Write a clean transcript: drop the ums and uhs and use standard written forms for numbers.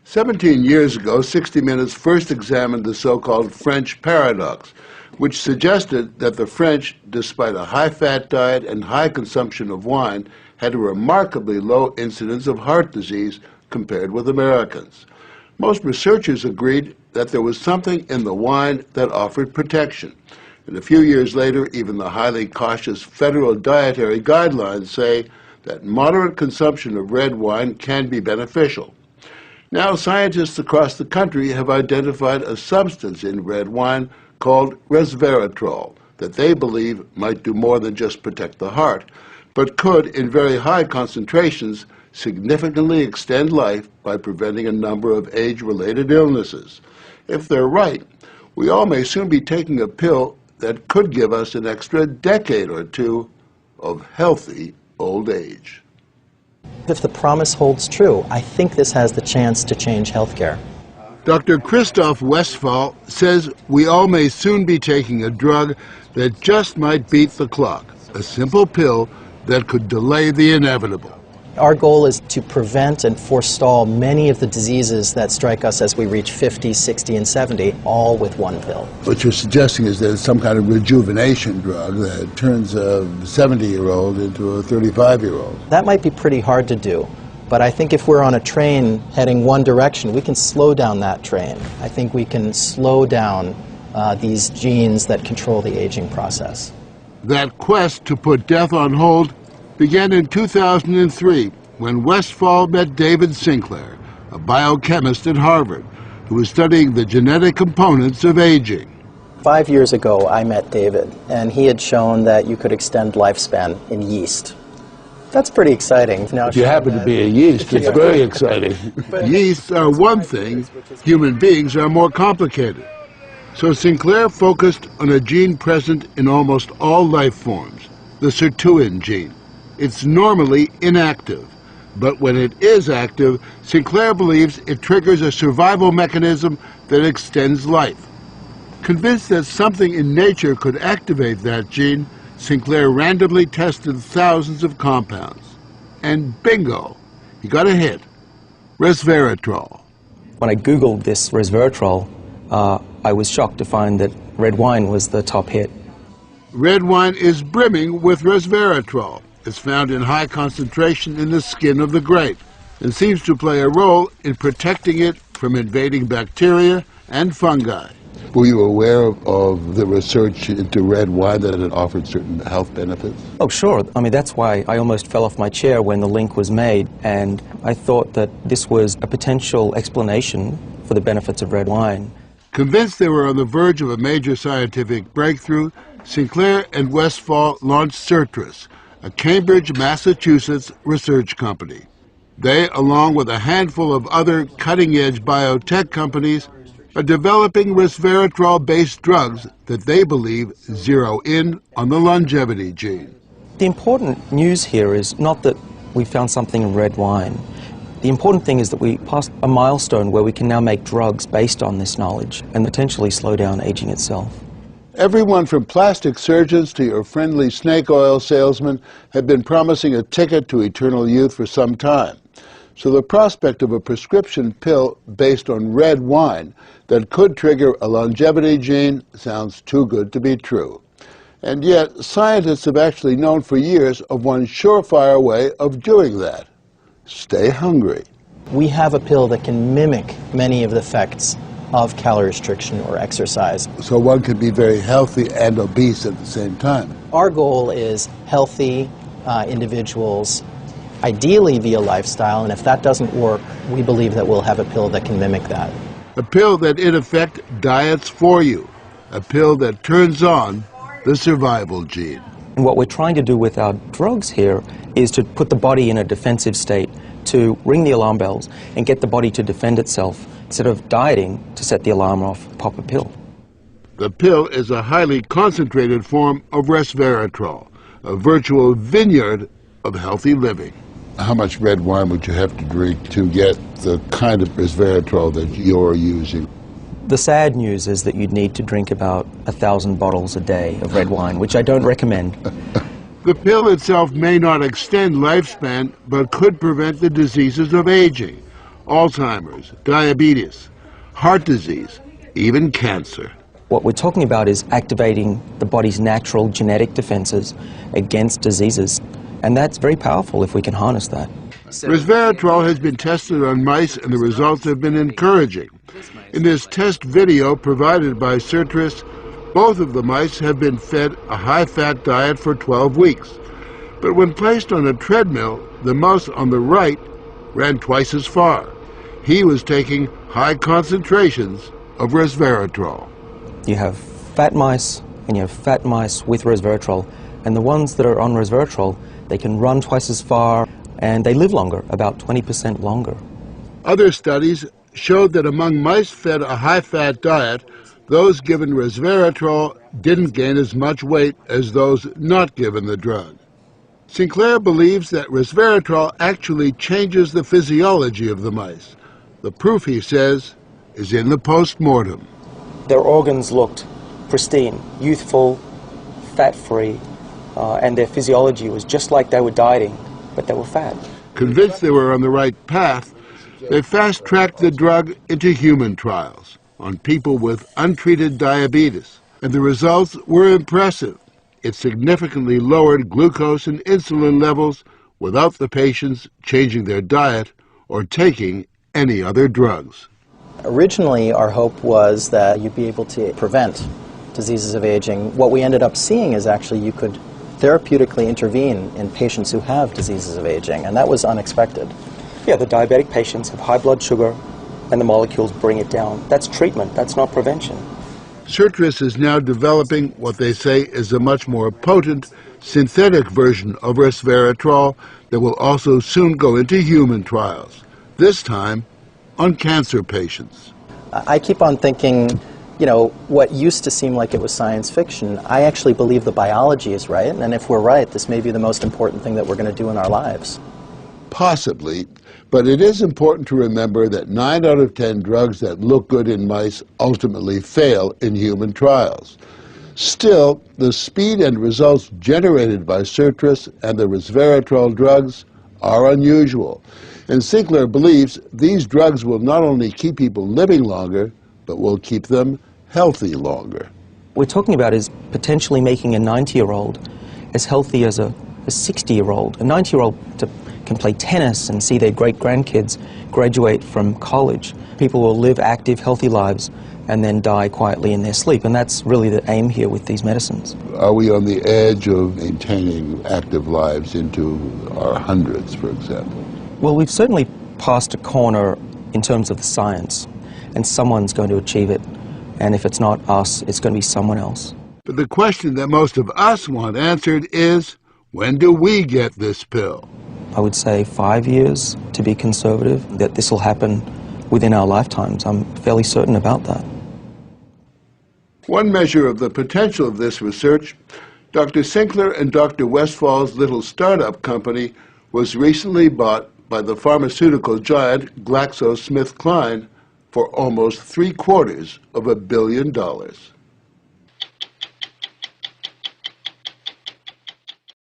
17 years ago, 60 Minutes first examined the so-called French paradox, which suggested that the French, despite a high-fat diet and high consumption of wine, had a remarkably low incidence of heart disease compared with Americans. Most researchers agreed that there was something in the wine that offered protection. And a few years later, even the highly cautious federal dietary guidelines say that moderate consumption of red wine can be beneficial. Now, scientists across the country have identified a substance in red wine called resveratrol that they believe might do more than just protect the heart, but could, in very high concentrations, significantly extend life by preventing a number of age-related illnesses. If they're right, we all may soon be taking a pill that could give us an extra decade or two of healthy old age. If the promise holds true, I think this has the chance to change healthcare. Dr. Christoph Westphal says we all may soon be taking a drug that just might beat the clock, a simple pill that could delay the inevitable. Our goal is to prevent and forestall many of the diseases that strike us as we reach 50, 60, and 70, all with one pill. What you're suggesting is that it's some kind of rejuvenation drug that turns a 70-year-old into a 35-year-old. That might be pretty hard to do, but I think if we're on a train heading one direction, we can slow down that train. I think we can slow down these genes that control the aging process. That quest to put death on hold began in 2003 when Westphal met David Sinclair, a biochemist at Harvard, who was studying the genetic components of aging. 5 years ago, I met David, and he had shown that you could extend lifespan in yeast. That's pretty exciting. Now, if you happen to be a yeast, it's very exciting. Yeasts are one thing, human beings are more complicated. So Sinclair focused on a gene present in almost all life forms, the sirtuin gene. It's normally inactive, but when it is active, Sinclair believes it triggers a survival mechanism that extends life. Convinced that something in nature could activate that gene, Sinclair randomly tested thousands of compounds. And bingo, he got a hit, resveratrol. When I Googled this resveratrol, I was shocked to find that red wine was the top hit. Red wine is brimming with resveratrol. It's found in high concentration in the skin of the grape and seems to play a role in protecting it from invading bacteria and fungi. Were you aware of the research into red wine that it offered certain health benefits? Oh, sure. I mean, that's why I almost fell off my chair when the link was made, and I thought that this was a potential explanation for the benefits of red wine. Convinced they were on the verge of a major scientific breakthrough, Sinclair and Westphal launched Certris, a Cambridge, Massachusetts research company. They, along with a handful of other cutting-edge biotech companies, are developing resveratrol-based drugs that they believe zero in on the longevity gene. The important news here is not that we found something in red wine. The important thing is that we passed a milestone where we can now make drugs based on this knowledge and potentially slow down aging itself. Everyone from plastic surgeons to your friendly snake oil salesman have been promising a ticket to eternal youth for some time. So the prospect of a prescription pill based on red wine that could trigger a longevity gene sounds too good to be true. And yet, scientists have actually known for years of one surefire way of doing that. Stay hungry. We have a pill that can mimic many of the effects of calorie restriction or exercise. So one could be very healthy and obese at the same time. Our goal is healthy individuals, ideally via lifestyle, and if that doesn't work, we believe that we'll have a pill that can mimic that. A pill that, in effect, diets for you. A pill that turns on the survival gene. And what we're trying to do with our drugs here is to put the body in a defensive state, to ring the alarm bells and get the body to defend itself, instead of dieting to set the alarm off, pop a pill. The pill is a highly concentrated form of resveratrol, a virtual vineyard of healthy living. How much red wine would you have to drink to get the kind of resveratrol that you're using? The sad news is that you'd need to drink about 1,000 bottles a day of red wine, which I don't recommend. The pill itself may not extend lifespan, but could prevent the diseases of aging. Alzheimer's, diabetes, heart disease, even cancer. What we're talking about is activating the body's natural genetic defenses against diseases, and that's very powerful if we can harness that. Resveratrol has been tested on mice, and the results have been encouraging. In this test video provided by Sertris, both of the mice have been fed a high-fat diet for 12 weeks. But when placed on a treadmill, the mouse on the right ran twice as far. He was taking high concentrations of resveratrol. You have fat mice and you have fat mice with resveratrol, and the ones that are on resveratrol, they can run twice as far and they live longer, about 20% longer. Other studies showed that among mice fed a high-fat diet, those given resveratrol didn't gain as much weight as those not given the drug. Sinclair believes that resveratrol actually changes the physiology of the mice. The proof, he says, is in the post-mortem. Their organs looked pristine, youthful, fat-free, and their physiology was just like they were dieting, but they were fat. Convinced they were on the right path, they fast-tracked the drug into human trials on people with untreated diabetes, and the results were impressive. It significantly lowered glucose and insulin levels without the patients changing their diet or taking any other drugs. Originally, our hope was that you'd be able to prevent diseases of aging. What we ended up seeing is actually you could therapeutically intervene in patients who have diseases of aging, and that was unexpected. Yeah, the diabetic patients have high blood sugar and the molecules bring it down. That's treatment, that's not prevention. Sertris is now developing what they say is a much more potent synthetic version of resveratrol that will also soon go into human trials, this time on cancer patients. I keep on thinking, you know, what used to seem like it was science fiction, I actually believe the biology is right, and if we're right, this may be the most important thing that we're going to do in our lives. Possibly, but it is important to remember that 9 out of 10 drugs that look good in mice ultimately fail in human trials. Still, the speed and results generated by Sertris and the resveratrol drugs are unusual, and Sinclair believes these drugs will not only keep people living longer, but will keep them healthy longer. What we're talking about is potentially making a 90-year-old as healthy as a 60-year-old. A 90-year-old can play tennis and see their great-grandkids graduate from college. People will live active, healthy lives and then die quietly in their sleep, and that's really the aim here with these medicines. Are we on the edge of maintaining active lives into our hundreds, for example? Well, we've certainly passed a corner in terms of the science, and someone's going to achieve it, and if it's not us, it's going to be someone else. But the question that most of us want answered is, when do we get this pill? I would say 5 years, to be conservative, that this will happen within our lifetimes. I'm fairly certain about that. One measure of the potential of this research, Dr. Sinclair and Dr. Westfall's little startup company was recently bought by the pharmaceutical giant GlaxoSmithKline for almost $750 million.